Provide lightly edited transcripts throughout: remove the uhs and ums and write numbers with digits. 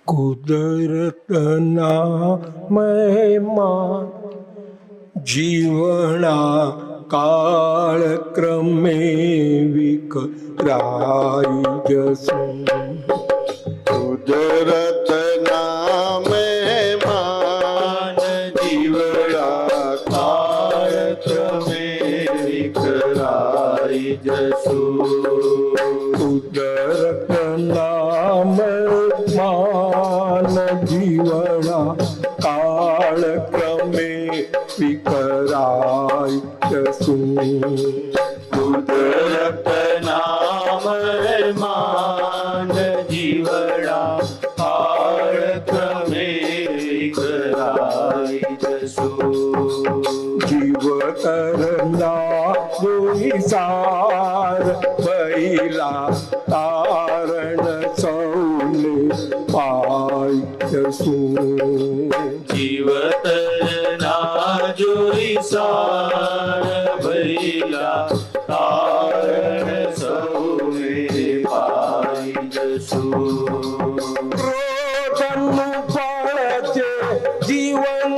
કુદરતના મહેમા જીવણા કાળક્રમે વિકરાઈ જશું. કુદરતના મહેમાન જીવડા કાળક્રમે વિકરાઈ જશું. કુદરતના મહેમાન જીવણા કાળક્રમે વિકરાઈ જશું. કુદરતના મહેમાન જીવડા કાળક્રમે વિકરાઈ જશું. જીવતરના વિસાર ભૈલા તારણ સૌને પાઈ જશું. જીવતરના જોઈ સાર ભૈલા તારણ સૌને પાઈ જશું. ક્રોધનું ફળ છે જીવન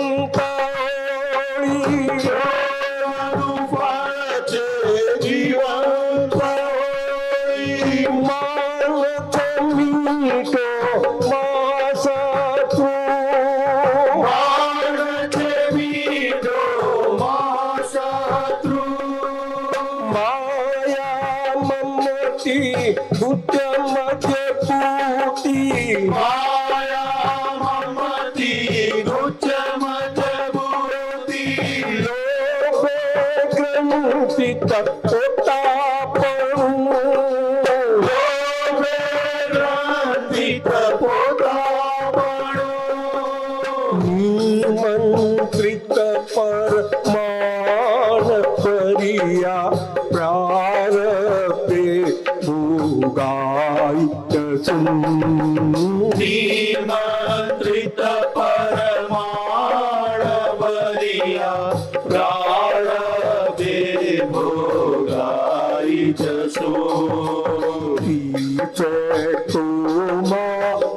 ક્રોધનું ફળ છે જીવન માન છે મીઠો માસતું માન છે મીઠો શત્રુ. માયા મમતી ગુત્ય મધ્ય પૂતી માયા મમતી ગુચ્છ મજબૂતી. લોભે ગ્રંથિત પોતાપણું લોભે ગ્રંથિત પોતાપણું. નિમંત્રિત પરમાણ પરિયા પ્રારબ્ધે ભોગાય જશું. નિમંત્રિત પરમાણ બલિયા પ્રારબ્ધે ભોગાઈ જશું. ઈચ્છેતુમાં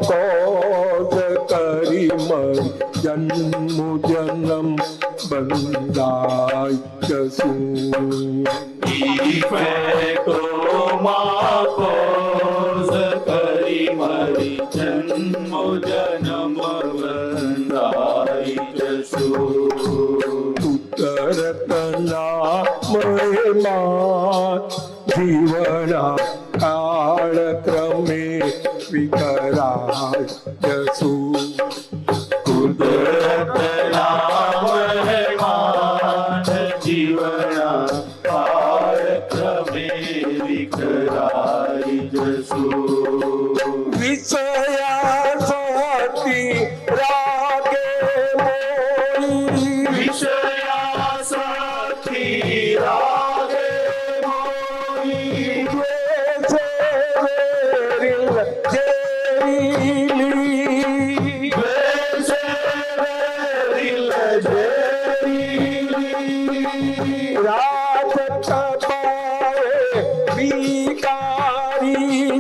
કોજ કરી મરી જન્મ જન્મ બંધાય જશું. ઈફેક્ટોમાં કોઝ કરી મરી જન્મ જન્મ બંધાઈ જશું. ઉત્તરતના મહેમાન જીવના કાળક્રમે વિકરાય જશું. કુદરતના મહેમાન જીવના કાળક્રમે વિકરાઈ જશું. વિષયાસક્તિ રાગે મોરી વિષયાસક્તિ રાગે મોરી. દ્વેષે વેરિલ જેરીલી દ્વેષે વેરિલ જેરીલી. રાત તપાએ વિકારી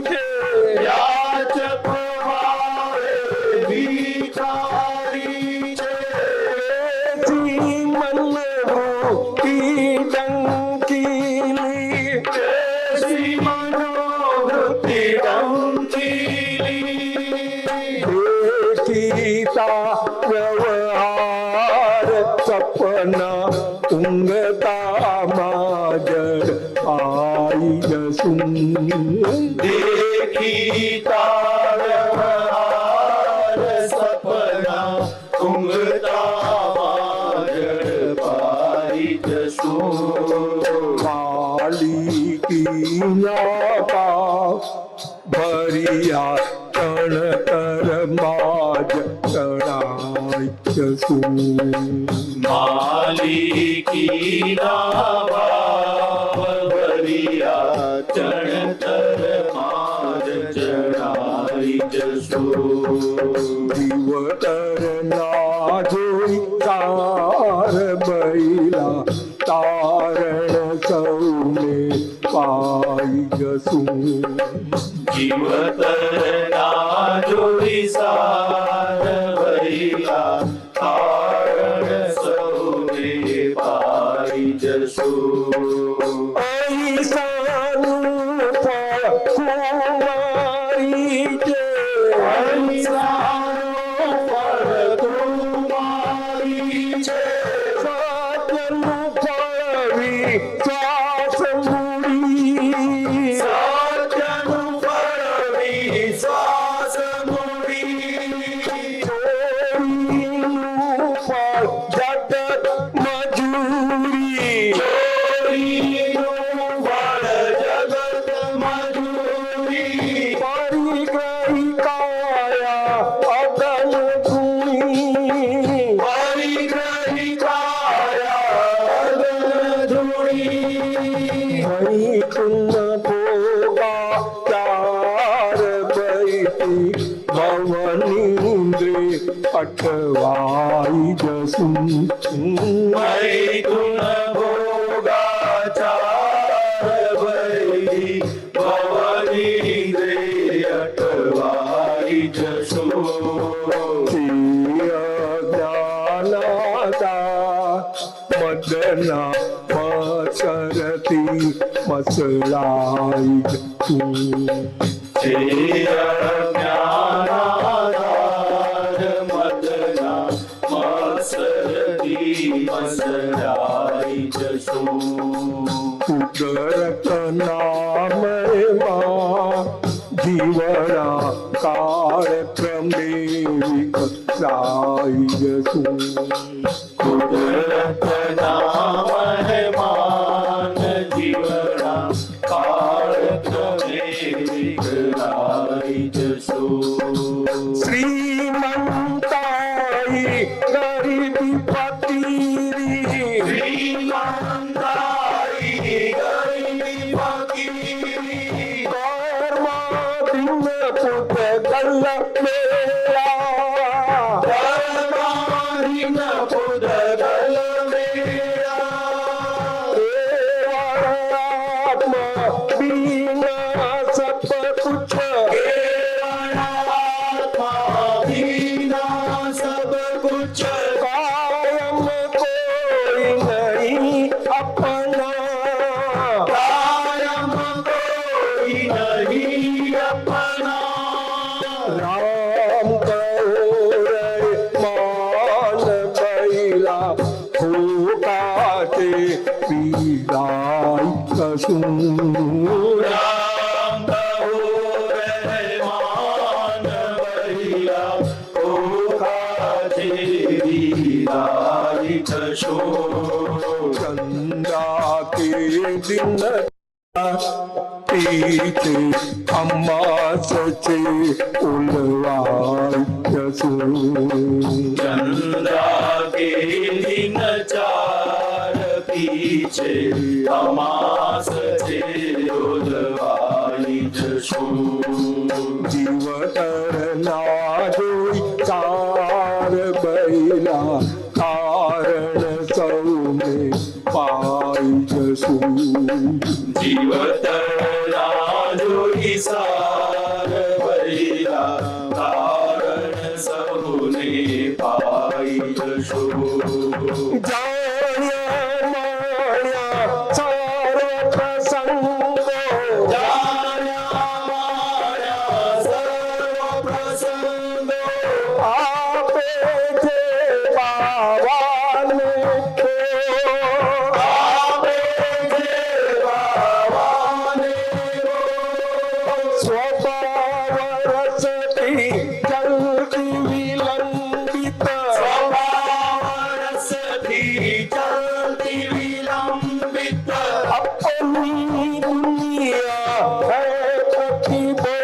છે યાચ પ્રવાહે વિકારી છે. એથી મનવૃત્તિ ડંકીલી દેશી મનોવૃત્તિ ડંકીલી. દેખીતા વ્યવહાર સપના ઊંઘતામાં જડ આઈ જશું. દેખીતા વ્યવહાર સપના ઊંઘતા પાઈ જશું. માલિકીના પાપ ભર્યા ચણતરમાં જ ચણાઈ જશું. માલિકીના ભાવ ભર્યા ચણતરમાં જ ચડાઈ જશું. જીવતરના જોઈ તાર બૈલા તારણ સૌને પાઈ જશું. જીવતરના જોઈ સા છે અહિંસાનો ફળ તમારી છે સત્યનું ફળ વિશ્વાસ મૂડી સત્યનું ફળ વિશ્વાસ મૂડી ચોરીનું ફળ જગત મજૂરી ચોરીનું ફળ જગત મજૂરી પરિગ્રહી કાયા અગન ગુણી પરિગ્રહી કાયા અગન ધૂણી વૈકુંઠ ભોગા ચાર બૈતી ભવનીન્દ્રે અટવાઈ જસું મૈથુન ભોગાચાર ભૈરી ભવનીન્દ્રે અટવાઈ જશો જ્ઞાનાદા મદના મસરતી મસલાઈ જતું જે અજ્ઞાનાધાર મદના મત્સરથી મસરાઈ જશો કુદરત નામમાં જીવના કાર્યક્રમે વિકસાઈ જશું કુદરત નામ મહેમાન જીવના કાળક્રમે વિખરાઈ જશો શ્રીમંતાઈ ગરીબી ફકીરી શ્રીમંતાઈ ગરીબી ફકીરી કર્મા દિન પુત ગલ્લ મેળા ધર્માધીન પુદગલ મેળા આત્મા બીના સબ કુછ કેવળાત્મા બીના સબ કુછ કાયમ કોઈ નહીં અપના કાયમ કોઈ નહીં અપના રામ કહો રે માન બૈલા ભૂકાતે પીરાય કશું રામ કહો રહેમાન બૈલા ઓખાથી વિદાય થશો ચંદા કે દિન પીતે અમ્મા સચે ઉલવાય જશું ચંદ્રા કે દિન ચાર પીછે અમાસ છે ઉદવાઈ જશો જીવતર ના જોઈ ચાર બૈલા કારણ સૌને પાઈ જશું જીવતરા જોઈ સાર બૈલા કારણ સૌને પાઈ જશો જાણ્યા માણ્યા સર્વ પ્રસંગો જાણ્યા માણ્યા સર્વ પ્રસંગો આપે છે પાવાને આપે છે બાવાને સ્વભાવ રસથી જલ્દી વિલંબિત સ્વભાવરસથી ચલતી વિલંબિત अपनी दुनिया है प्रतिभो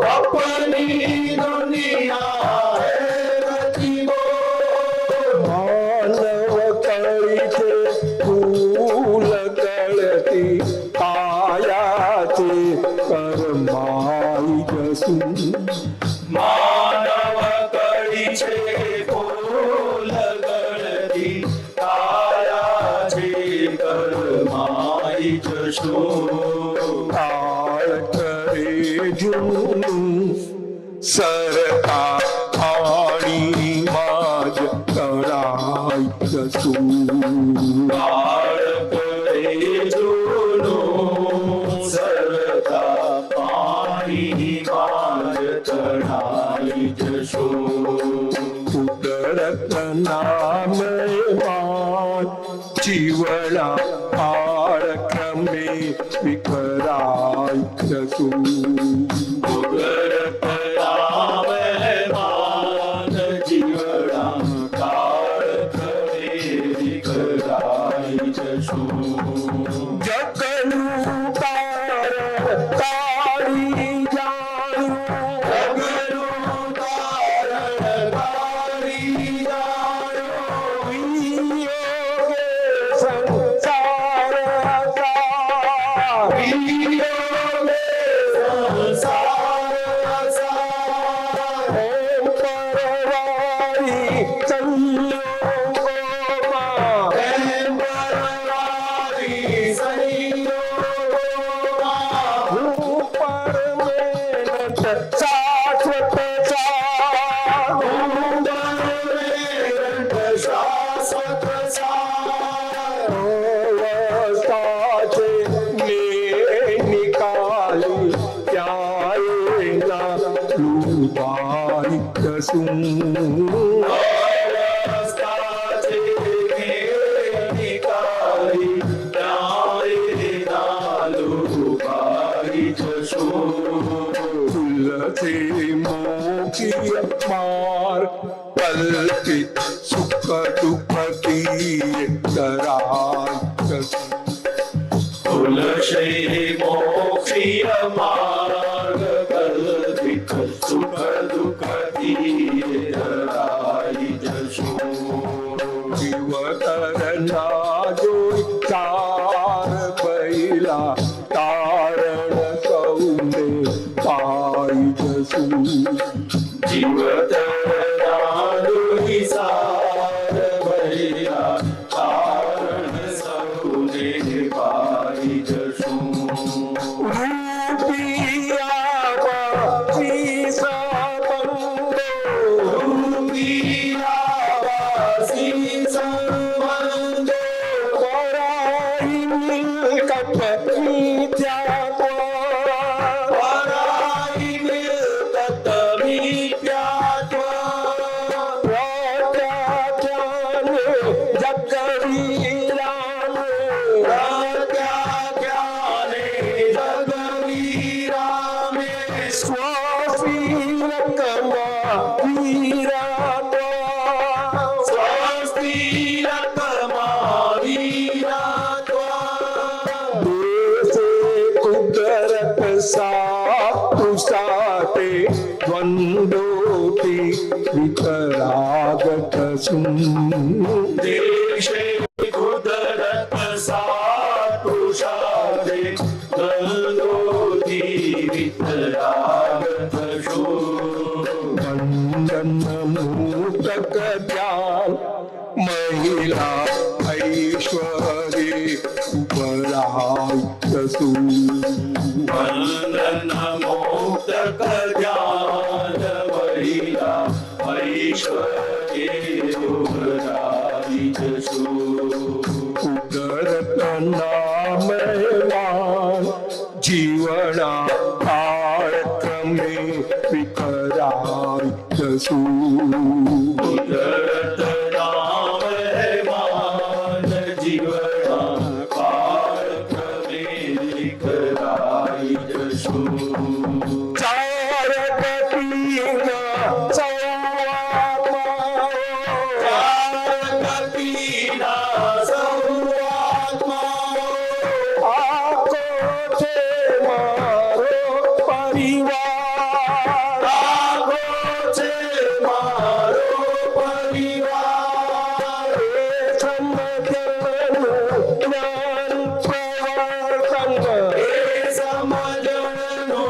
अपनी दुनिया है रचिबो માનવ કળી છે ફૂલ કળતી કાયા છે કરમાઈ જશું માનવ કળી છે ફૂલ ગણતી કાયા છે કર્માઈ જશો કાળ કરે જૂનું સરતા પાણી માં જ કરાઈ જશું કાળ કરે જૂનો સરતા પાણી तणाई जशो उदरत नामय मान जीवना काळक्रमे विकराय जसू उदरत नामय मान जीवना काळक्रमे विकराय जशो जगनु तारी जाणू जगनु तारणकारी जाणो वियोगे संसाराचा वियोगे संसाराचा ओम परवारी संयोगोमा परवारी संयोगोमा परमेनत शाश्वत शाश्वत अवस्थाचे निकाली त्यायेला लुबारित अवस्थाचे निकाली त्यायेला लुबारित तुलसे मोक्षी मार कल्पित सुख दुःख की तराय तुलसे मोक्षीय मार्ग कल्पित सुख दुःख तीराई जशो जीवतरणा जो चार बैला तारण कौंडे पाय जसू जीवतरालुहि सार भैया कारण सौदे पाई जशो रूपिया बाची सबंधो रूपिया वासी संबंध पराई मिलकत मिथ्यात्व पराई मिलकत मिथ्यात्व प्रत्याख्याने जगवीराने प्रत्याख्याने जगवीरामे स्वस्तिरकमा वीरात्वा स्वस्तिरकमा वीरात्वा देशे कुदरत साते द्वंद्वोति वितरागत देशे कुदरत सातुषादे दलोति वितरागत शो बंधन मुक्तक ज्ञान महिला ऐश्वर्य उपराय जसू बंधन मोक्त ज्ञान महिला ऐश्वर्ये उभराई जशो उदरत नामयवान जीवना काळक्रमे विकराय जसू उदरत नाम है मान जीवना कालक्रमे विकराई जशो चार गतीना गतीना संवात्मा आकोठे मारो परिवार आगोचे मारो परिवार समजनु ज्ञान प्रवर्तन हे समजनो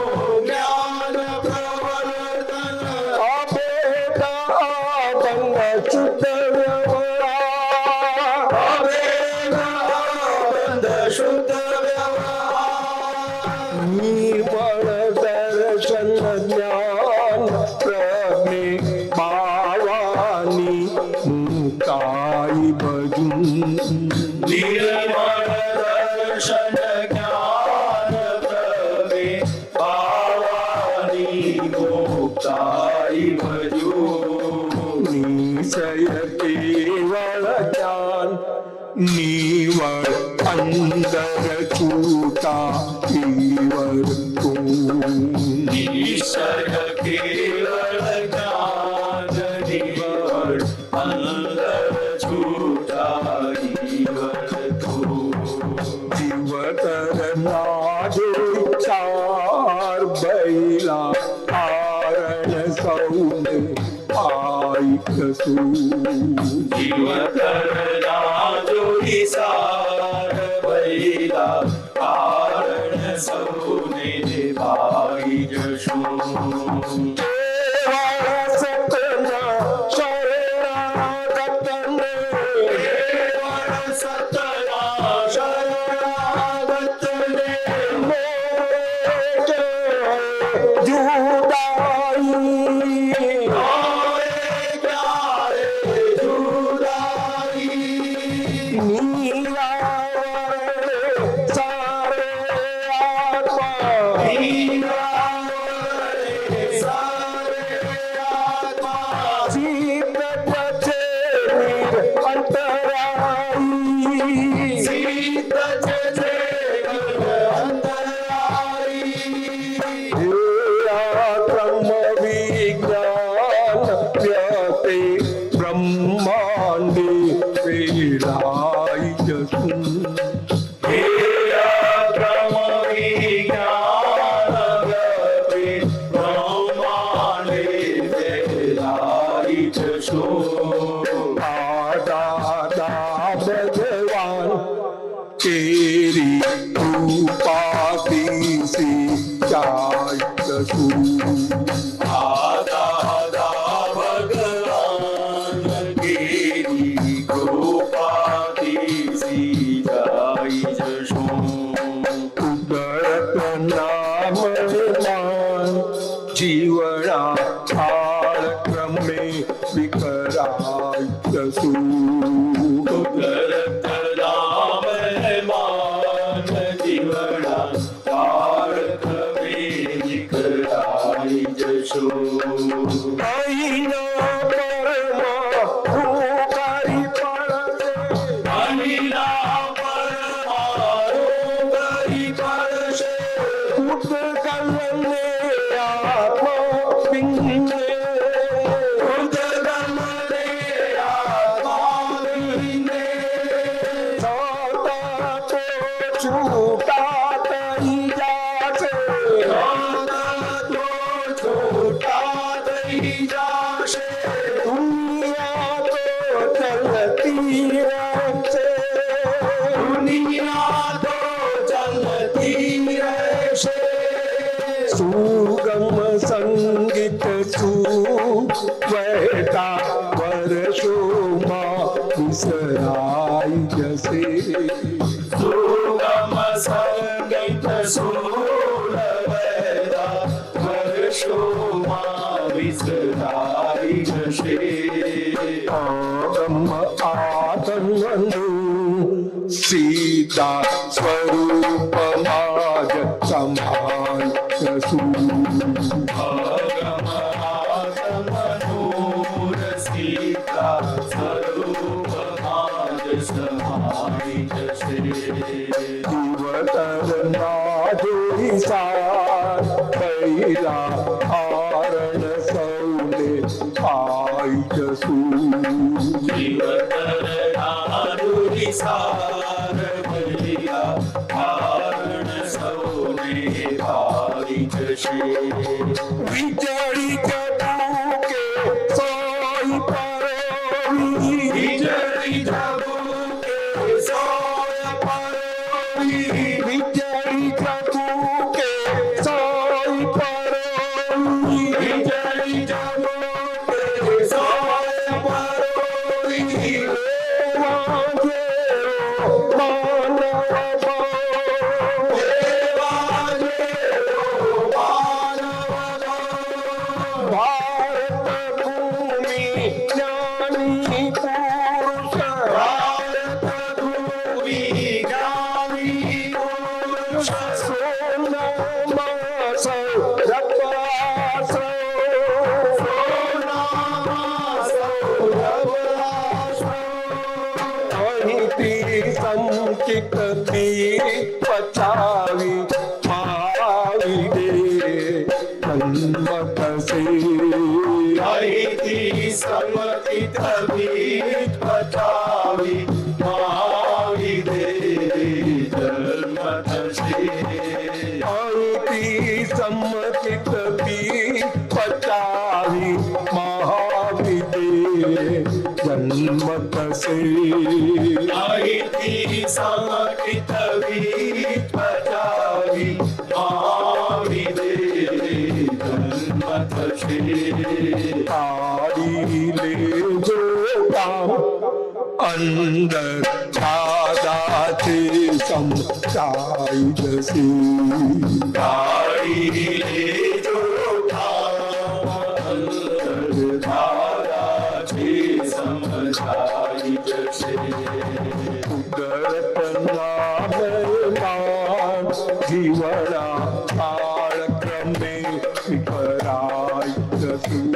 ज्ञान प्रवर्तन अभेदा बंग शुद्ध व्यवहार अभेद बंध शुद्ध व्यवहार निर्मळ दर्शन ज्ञान प्रमे भावानी मुक्ताई भजून निर्मळ दर्शन ज्ञान प्रवे भावानी गो आई भजू निश्चय केवल ज्ञान निवळ अंदर छूटा ईवर तू ईश्वर केवल ज्ञान निवड अंदर छूटा ईवर तू जीवतर नाजे चार बैला आरण सौने ऐकसू जीवकरना जोई सार बैला कारण सौने भाई जशू सतना शरणागतन केवळ सतना शरणागत जुदाई होय प्यारे जुदाई सारे आत्मा नीरावरे सारे आत्मा सीत अंतराई सीत जे अंतराई ब्रह्म विज्ञान व्यते ब्रह्मांडे वेलाय जसू हेया ब्रह्म विज्ञान व्यते ब्रह्मांडे वेलाय जशू दादा भगवान तेरी कृपा से जाय जसू आदा भगवान तेरी कृपा तिसी जाई जशू उदरत नाम मान जीवना कालक्रमे विकराय जसू उदरत नाम मान जीवना तारकमे विकराई जशू ऐना परमा रूपारी पड़से अनिला परमारो गरी परशे खुद कलने आत्मा पिंगे खुद गमने आत्मा बिने साता तो छूटा तई जासे तो छोटा दई जाशे दुनिया तो चलती रहसे दुनिया तो चलती रहशे सुगम संगीत सुवहता वर्षो माँ विसराई जसे सुगम संगीत सुरवैदा वर्षो मा विसराई जशे ब्रह्म आत्मनु सीता स्वरूप माज संभाल जसू भगमात्मनूर सीता स्वरूप माज समाई जशे जीवतर नाजोई सार बैला आरण सौले आई जसू जीवतर नारुरी सार भैया कारण सौने भाई जशे विजड़ी जबू के सोई परोवी विजयी जबू के सोय परोवी विजड़ी जबू के सोई परोवी विजयी जबू के सोय परोवी मांगे मानव देवाजे मानव भारत भूमि ज्ञानी पुरुष भारत भूमि ज्ञानी पुरुष सोना मास रपास છે અહીંથી સંમતિ થવી પતાવી મહાવિદે જન્મ થશે અહીંથી સંમતિ થવી પતાવી મહાવિદે જન્મ થશે અહીંથી સંમતિ થવી પતાવી મહાવિદે જન્મ થશે તારી લેજો કામ અંદર દાદાથી સમજાઈ જશે તાળી લેજો અંદર ધારાથી સમજાઈ જશે કુદરતના મહેમાન જીવના કાળક્રમે વિખરાઈ જશું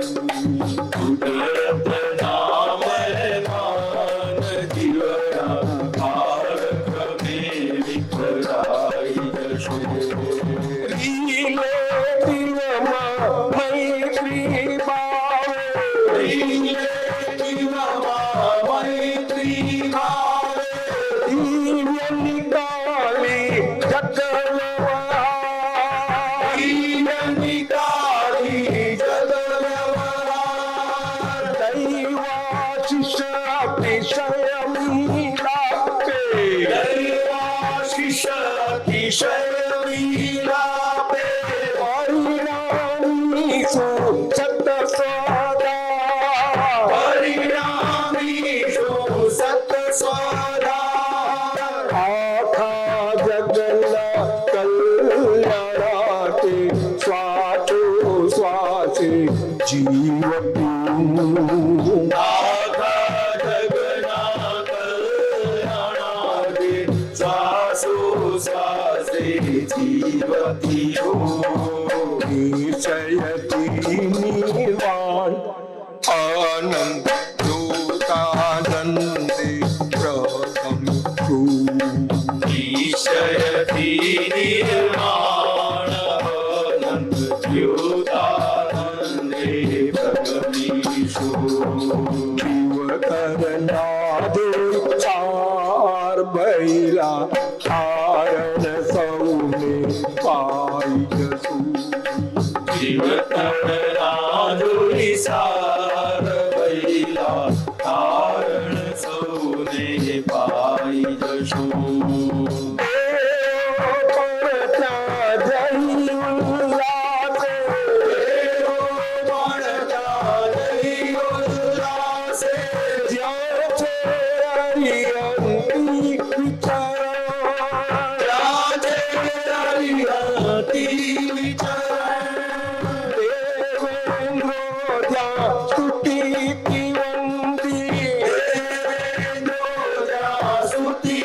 કુદરતના મહેમાન જીવના કાળક્રમે વિખરાઈ જશે રીલે દિલમાં મૈત્રી ભાવે દિલે દિલમાં મૈત્રી ભાવે દિવ્ય નિકાલી જગલવા દિવ્ય નિકાલી જગવ્યવહાર દૈવાશિષ અતિશયમી લાપે દૈવાશિષ અતિશય વિલાપે પરિણામી સત સદા પરિણામી સત સ્વધા આખા જગના કલ્યાણાર્થે શ્વાસો શ્વાસે જીવતું આખા જગના કલ્યાણાર્થે શ્વાસો શ્વાસે જીવતીઓ નિશ્ચયથી નિર્વાણ આનંદ દૂતાનંદે પ્રગમ્યું ઈશયથી નિર્માણ અનંત દ્યોતાનંદે પ્રગટીશું જીવતરનાદે ચાર બૈલા કારણ સૌને પાઈ જશું જીવતરના દુરિસાર વૈલા કારણ સૌને પાઈ જશું પડતા જઈ ઉલ્લાસે મળતા જઈ ઉલ્લાસે જ્યાં છે હરિયંતી વિચાર રાજે હરિયતી વિચરણ દેવેન્દ્રો ત્યાં સ્તુતિ વંદી દેવેન્દ્રો જા સુતિ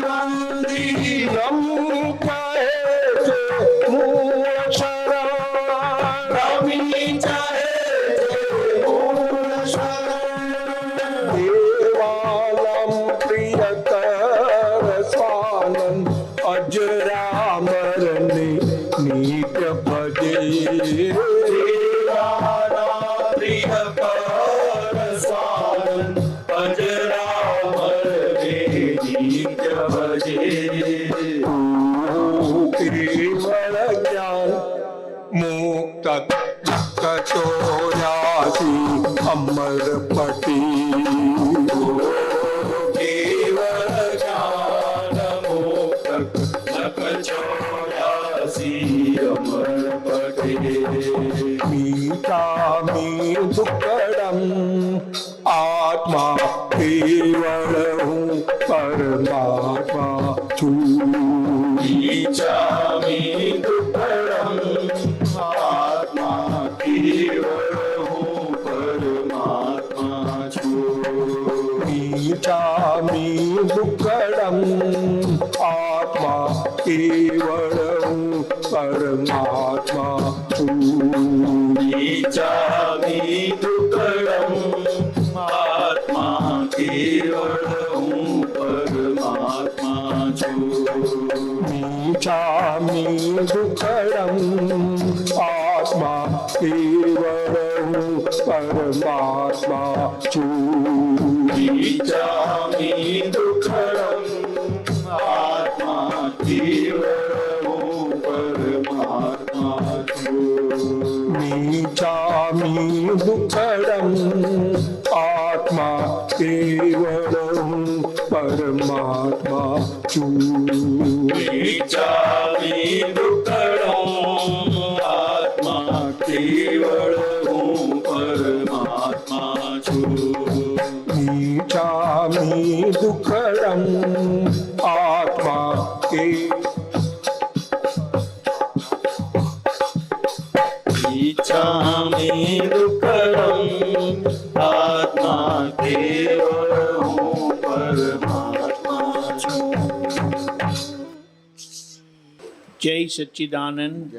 વંદી નમી કહે છે મૂળ શરણ રમી ચાહે જે મૂળ શરણ દેવાલમ પ્રિયતર સ્વાનંદ અજરામરને નિત્ય ભજે દેવાના પ્રિય પર સ્વાનંદ અજરામર ને નિત્ય ભજે કેવળ જ્ઞાન મુક્ત ચોર્યાસી અમર પટી કેવળ જ્ઞાન મોક્ત લખ ચોર્યાસી અમર પટે મીઠામી દુકડમ આત્મા કેવળ હું પરમાત્મા છું ઈચ્છામિ દુઃખડં આત્મા કેવળ હું પરમાત્મા છું ઈચ્છામી દુઃખડમ આત્મા કેવળ હું પરમાત્મા છું ઈચ્છામિ દુઃખડં આત્મા કેવળ હું પરમાત્મા છું ઈચ્છામી દુઃખડમ આત્મા કેવળ હું પરમાત્મા છું ઈચ્છામિ દુઃખડં આત્મા કેવળ હું પરમાત્મા છું નીચામી દુઃખડમ આત્મા કેવળ હું પરમાત્મા છું ઈચ્છામિ દુઃખડં આત્મા કેવળ હું પરમાત્મા છું નીચામી દુઃખડમ આત્મા કે ઈચ્છામિ દુઃખડં આત્મા કેવળ હું પરમાત્મા છું જય સચ્ચિદાનંદ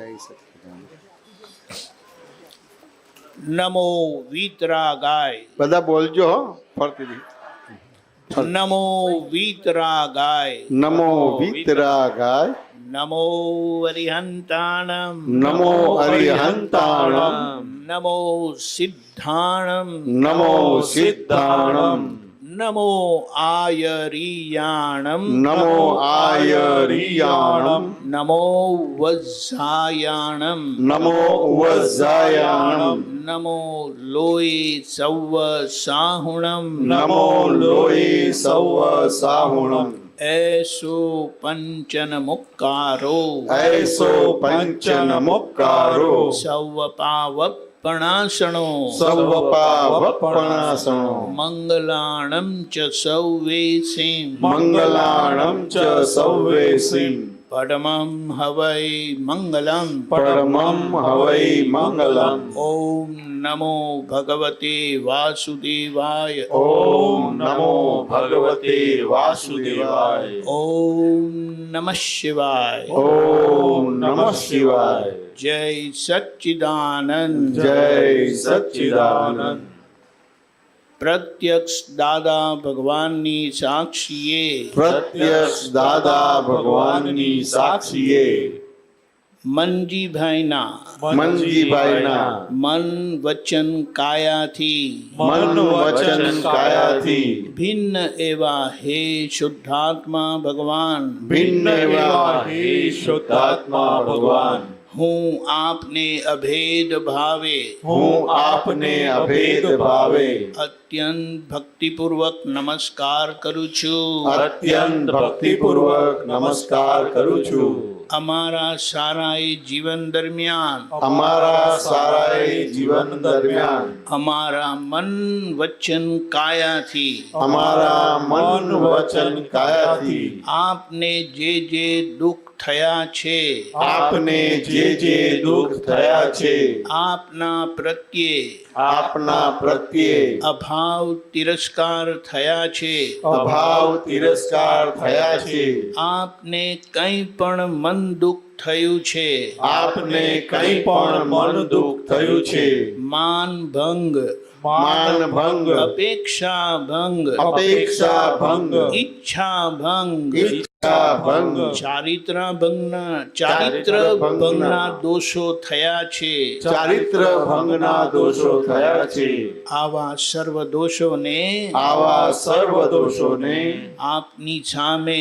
નમો વીતરાગાય બધા બોલજો હો, ફરતીથી. નમો વીતરાગાય નમો વિતરાગાય નમો અરિહંતાણમ નમો અરિહંતાણમ નમો સિદ્ધાણમ નમો સિદ્ધાણમ નમો આયરિયાણમ નમો આયરિયાણમ નમો વજ્જાયાણમ નમો વજ્જાયાણમ નમો લોય સૌવ સાહુણમ નમો લોહી સૌ સાહુણમ એસો પંચન મુક્કારો એસો પંચન મુક્કારો સૌ પાવપણાસણો સર્વ પાવપણાસણો મંગલાણમ ચ સૌવેસે મંગલાણમ ચ સૌવેસીમ પરમં હવૈ મંગલમ પરમં હવૈ મંગલમ ઓમ નમો ભગવતે વાસુદેવાય ઓમ નમો ભગવતે વાસુદેવાય ઓમ નમઃ શિવાય ઓમ નમઃ શિવાય જય સચ્ચિદાનંદ જય સચ્ચિદાનંદ પ્રત્યક્ષ દાદા ભગવાનની સાક્ષીએ પ્રત્યક્ષ દાદા ભગવાનની સાક્ષીએ મનજીભાઈના મનજીભાઈના મન વચન કાયાથી મન વચન કાયાથી ભિન્ન એવા હે શુદ્ધાત્મા ભગવાન ભિન્ન એવા હે શુદ્ધાત્મા ભગવાન હું આપને અભેદ ભાવે હું આપને અભેદ ભાવે અત્યંત ભક્તિપૂર્વક નમસ્કાર કરું છું અત્યંત ભક્તિપૂર્વક નમસ્કાર કરું છું અમારા સારાએ જીવન દરમિયાન અમારા સારાએ જીવન દરમિયાન અમારા મન વચન કાયાથી અમારા મન વચન કાયાથી આપને જે દુઃખ થયા છે આપને જે દુઃખ થયા છે આપના પ્રત્યે આપના પ્રત્યે અભાવ તિરસ્કાર થયા છે અભાવ તિરસ્કાર થયા છે આપને કંઈ પણ મન દુઃખ થયું છે આપને કંઈ પણ મન દુઃખ થયું છે માન ભંગ માન ભંગ અપેક્ષા ભંગ અપેક્ષા ભંગ ઈચ્છા ભંગ ઈચ્છા ભંગ ચારિત્ર ભંગના દોષો થયા છે ચારિત્ર ભંગના દોષો થયા છે આવા સર્વ દોષોને આવા સર્વ દોષોને આપની સામે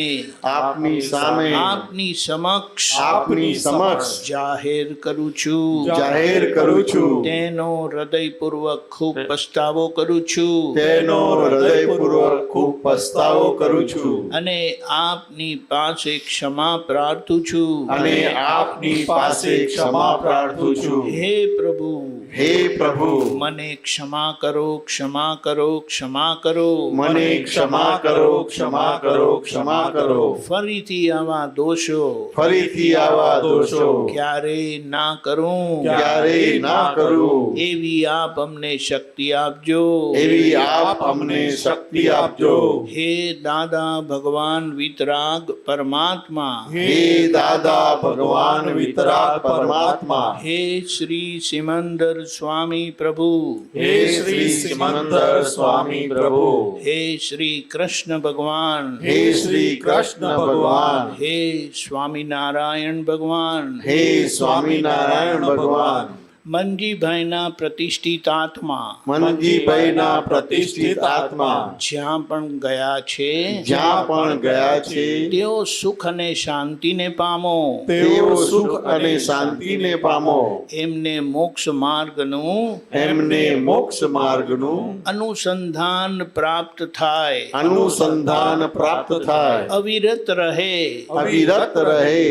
આપની સામે આપની સમક્ષ આપની સમક્ષ જાહેર કરું છું જાહેર કરું છું તેનો હૃદયપૂર્વક ખૂબ પસ્તાવો કરું છું તેનો હૃદયપૂર્વક ખૂબ પસ્તાવો કરું છું અને આપની પાસે ક્ષમા પ્રાર્થું છું અને આપની પાસે ક્ષમા પ્રાર્થું છું હે પ્રભુ હે પ્રભુ મને ક્ષમા કરો ક્ષમા કરો ક્ષમા કરો મને ક્ષમા કરો ક્ષમા કરો ક્ષમા કરો ફરીથી આવા દોષો ફરીથી આવા દોષો ક્યારેય ના કરું ક્યારેય ના કરું એવી આપ અમને શક્તિ આપજો એવી આપ અમને શક્તિ આપજો હે દાદા ભગવાન વિતરાગ પરમાત્મા હે દાદા ભગવાન વિતરાગ પરમાત્મા હે શ્રી સિમંદર સ્વામી પ્રભુ હે શ્રી સિમંદર સ્વામી પ્રભુ હે શ્રી કૃષ્ણ ભગવાન હે શ્રી કૃષ્ણ ભગવાન હે સ્વામિનારાયણ ભગવાન હે સ્વામિનારાયણ ભગવાન મનજીભાઈના પ્રતિષ્ઠિત આત્મા મનજીભાઈના પ્રતિષ્ઠિત આત્મા જ્યાં પણ ગયા છે જ્યાં પણ ગયા છે તેઓ સુખ અને શાંતિને પામો, તેઓ સુખ અને શાંતિને પામો, એમને મોક્ષ માર્ગનું એમને મોક્ષ માર્ગનું અનુસંધાન પ્રાપ્ત થાય, અનુસંધાન પ્રાપ્ત થાય, અવિરત રહે, અવિરત રહે,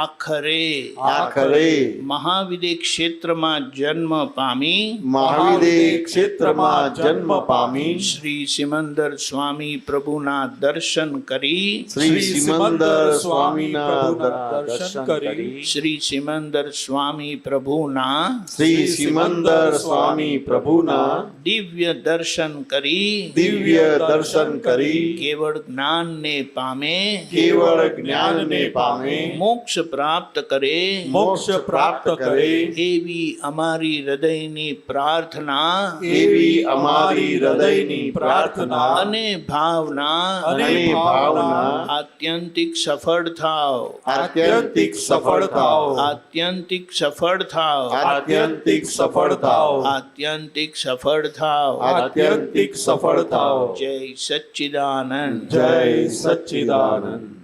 આખરે મહાવિદે ક્ષેત્રમાં જન્મ પામી મહાવિદે ક્ષેત્રમાં જન્મ પામી શ્રી સિમંદર સ્વામી પ્રભુના દર્શન કરી, શ્રી સિમંદર સ્વામીના દર્શન કરી, શ્રી સિમંદર સ્વામી પ્રભુના શ્રી સિમંદર સ્વામી પ્રભુના દિવ્ય દર્શન કરી, દિવ્ય દર્શન કરી કેવળ જ્ઞાનને પામે, કેવળ જ્ઞાનને પામે, મોક્ષ પ્રાપ્ત કરે, મોક્ષ પ્રાપ્ત કરે એવી અમારી હૃદયની પ્રાર્થના એવી અમારી હૃદયની પ્રાર્થના અને ભાવના અને ભાવના આત્યંતિક સફળ થાવ, આત્યંતિક સફળ થાઓ, આત્યંતિક સફળ થાવ, આત્યંતિક સફળ થાઓ, આત્યંતિક સફળ થાવ. આત્યંતિક સફળ થાઓ. જય સચ્ચિદાનંદ. જય સચ્ચિદાનંદ.